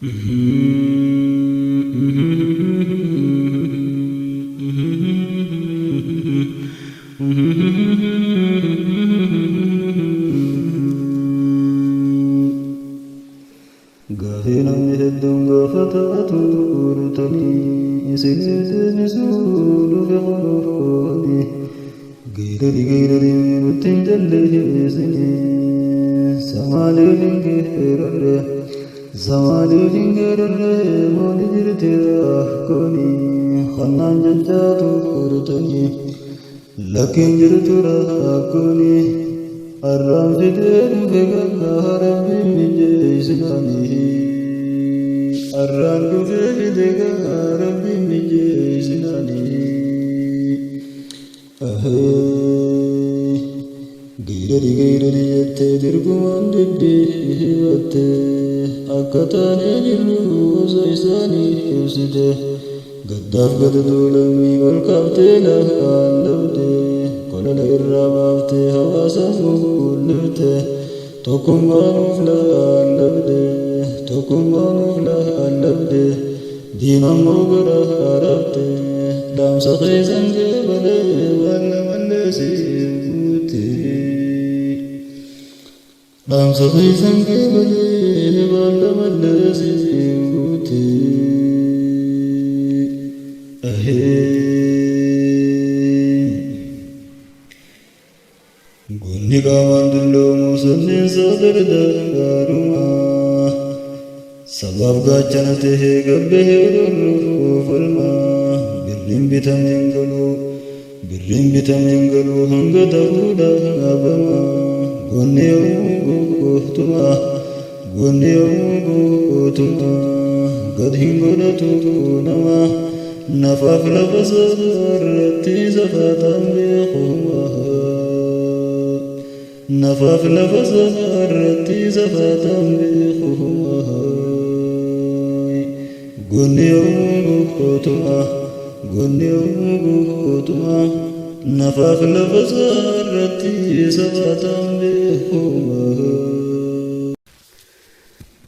Gaafi namni hedduun gaafataatu turtanii isin suudhuuf yaqoonni geerari nutti hin jalleessini samaaliin geerarre mooni jirti rakkooni hannaan jechaatu turtanii lakkiin jirtu rakkooni arraan fidee dhufe gargaara mijeessinanii arraan dhufe fide gargaara mijeessinanii geerari jettee dirgumaan deddeebi'atte akka taanee jirru gosa isaanii ibsite gaddaaf gadaduu lammii ol kaaftee lafaan dhabde kolala irraa baaftee hawaasa fuullifte tokkummaanuuf laalabde diinammoo gara haarabde dhaamsa keessan geebalee baala malleesiif guutte dhaamsa keessan geebalee baala malleesiif guutte Gunni qaamaan dulloomu sanneensa gargaarumaa sabaaf gaachana tahee gabbee dorruuf falmaa birriin bitameen galuu hanga ta'uudhaaf dhaabamaa gunni yommuu gootumaa gad hin godhatu namaa nafaaf lafa safarratti safaataan beekumaa nafaaf lafa safarratti safaataan beekumaa gunni yommuu gootumaa nafaaf lafa safarratti safaataan beekumaa.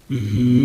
Mm-hmm.